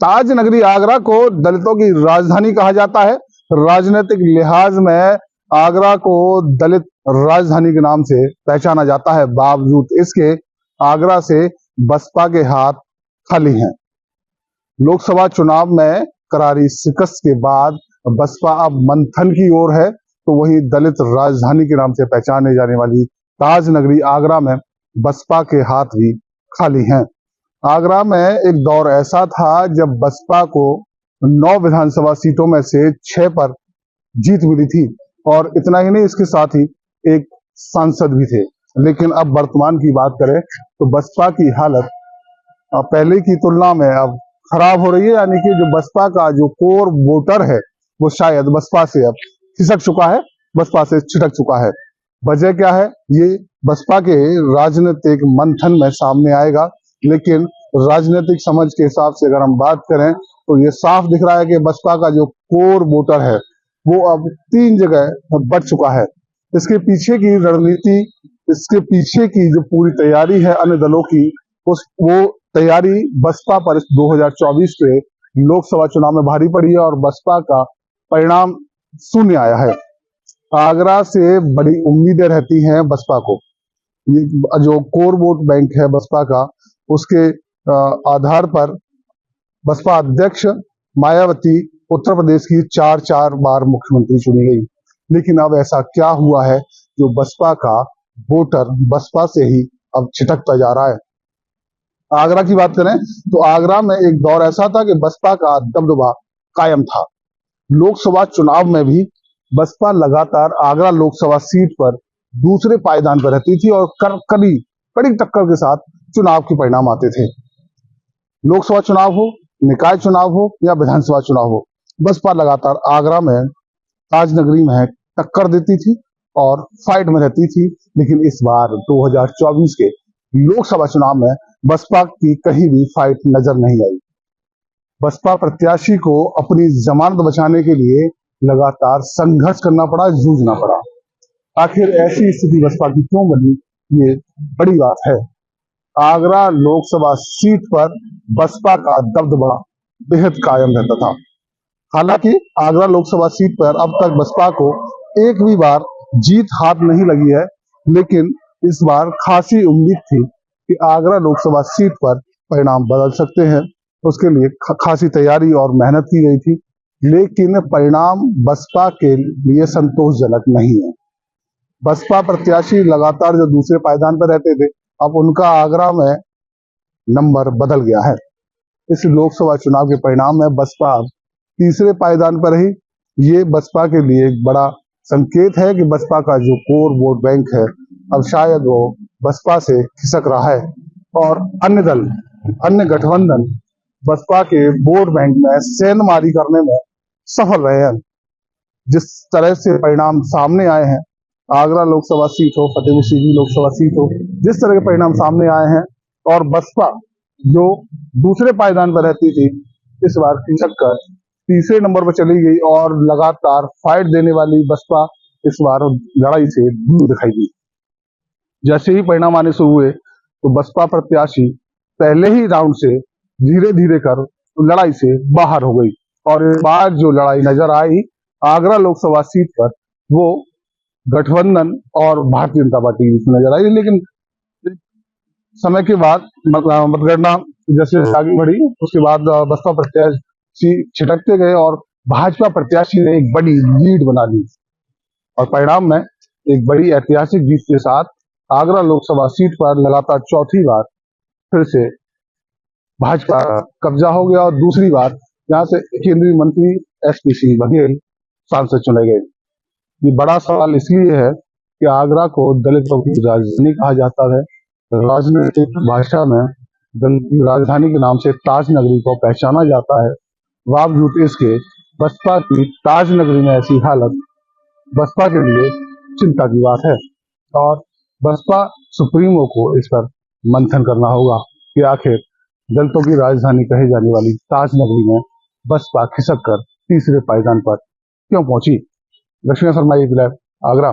ताज नगरी आगरा को दलितों की राजधानी कहा जाता है। राजनीतिक लिहाज में आगरा को दलित राजधानी के नाम से पहचाना जाता है। बावजूद इसके आगरा से बसपा के हाथ खाली हैं। लोकसभा चुनाव में करारी शिकस्त के बाद बसपा अब मंथन की ओर है, तो वही दलित राजधानी के नाम से पहचाने जाने वाली ताज नगरी आगरा में बसपा के हाथ भी खाली हैं। आगरा में एक दौर ऐसा था जब बसपा को 9 विधानसभा सीटों में से 6 पर जीत मिली थी, और इतना ही नहीं, इसके साथ ही एक सांसद भी थे। लेकिन अब वर्तमान की बात करें तो बसपा की हालत पहले की तुलना में अब खराब हो रही है। यानी कि जो बसपा का जो कोर वोटर है वो शायद बसपा से अब खिसक चुका है, बसपा से छिटक चुका है। वजह क्या है, ये बसपा के राजनीतिक मंथन में सामने आएगा। लेकिन राजनीतिक समझ के हिसाब से अगर हम बात करें तो ये साफ दिख रहा है कि बसपा का जो कोर वोटर है वो अब 3 जगह बढ़ चुका है। इसके पीछे की रणनीति, इसके पीछे की जो पूरी तैयारी है अन्य दलों की, वो तैयारी बसपा पर 2024 के लोकसभा चुनाव में भारी पड़ी है और बसपा का परिणाम शून्य आया है। आगरा से बड़ी उम्मीदें रहती हैं बसपा को। ये जो कोर वोट बैंक है बसपा का, उसके आधार पर बसपा अध्यक्ष मायावती उत्तर प्रदेश की 4 बार मुख्यमंत्री चुनी गई। लेकिन अब ऐसा क्या हुआ है जो बसपा का वोटर बसपा से ही अब छिटकता जा रहा है। आगरा की बात करें तो आगरा में एक दौर ऐसा था कि बसपा का दबदबा कायम था। लोकसभा चुनाव में भी बसपा लगातार आगरा लोकसभा सीट पर दूसरे पायदान पर रहती थी और कड़ी टक्कर के साथ चुनाव के परिणाम आते थे। लोकसभा चुनाव हो, निकाय चुनाव हो या विधानसभा चुनाव हो, बसपा लगातार आगरा में ताज नगरी में टक्कर देती थी और फाइट में रहती थी। लेकिन इस बार 2024 के लोकसभा चुनाव में बसपा की कहीं भी फाइट नजर नहीं आई। बसपा प्रत्याशी को अपनी जमानत बचाने के लिए लगातार संघर्ष करना पड़ा, जूझना पड़ा। आखिर ऐसी स्थिति बसपा की क्यों बनी, ये बड़ी बात है। आगरा लोकसभा सीट पर बसपा का दबदबा बेहद कायम रहता था। हालांकि आगरा लोकसभा सीट पर अब तक बसपा को एक भी बार जीत हाथ नहीं लगी है, लेकिन इस बार खासी उम्मीद थी कि आगरा लोकसभा सीट पर परिणाम बदल सकते हैं। उसके लिए खासी तैयारी और मेहनत की गई थी, लेकिन परिणाम बसपा के लिए संतोषजनक नहीं है। बसपा प्रत्याशी लगातार जो दूसरे पायदान पर रहते थे, अब उनका आगरा में नंबर बदल गया है। इस लोकसभा चुनाव के परिणाम में बसपा अब तीसरे पायदान पर रही। ये बसपा के लिए एक बड़ा संकेत है कि बसपा का जो कोर वोट बैंक है अब शायद वो बसपा से खिसक रहा है, और अन्य दल, अन्य गठबंधन बसपा के वोट बैंक में सेंधमारी करने में सफल रहे हैं। जिस तरह से परिणाम सामने आए हैं, आगरा लोकसभा सीट हो, फतेहपुर सीकरी लोकसभा सीट हो, जिस तरह के परिणाम सामने आए हैं, और बसपा जो दूसरे पायदान पर रहती थी इस बार खिसक कर तीसरे नंबर पर चली गई, और लगातार फाइट देने वाली बसपा इस बार लड़ाई से दूर दिखाई दी। जैसे ही परिणाम आने शुरू हुए तो बसपा प्रत्याशी पहले ही राउंड से धीरे धीरे कर लड़ाई से बाहर हो गई, और इस बार जो लड़ाई नजर आई आगरा लोकसभा सीट पर, वो गठबंधन और भारतीय जनता पार्टी नजर आई। लेकिन समय के बाद मतगणना जैसे आगे बढ़ी, उसके बाद बसपा प्रत्याशी छिटकते गए और भाजपा प्रत्याशी ने एक बड़ी लीड बना ली, और परिणाम में एक बड़ी ऐतिहासिक जीत के साथ आगरा लोकसभा सीट पर लगातार चौथी बार फिर से भाजपा कब्जा हो गया, और दूसरी बार यहाँ से केंद्रीय मंत्री एसपी सिंह बघेल सांसद चुने गए। ये बड़ा सवाल इसलिए है कि आगरा को दलितों की राजधानी कहा जाता है। राजनीतिक भाषा में दलित की राजधानी के नाम से ताज नगरी को पहचाना जाता है। बावजूद इसके बसपा की ताज नगरी में ऐसी हालत बसपा के लिए चिंता की बात है, और बसपा सुप्रीमो को इस पर मंथन करना होगा कि आखिर दलितों की राजधानी कही जाने वाली ताज नगरी में बसपा खिसक कर तीसरे पायदान पर क्यों पहुंची। लक्ष्मी शर्मा, आगरा।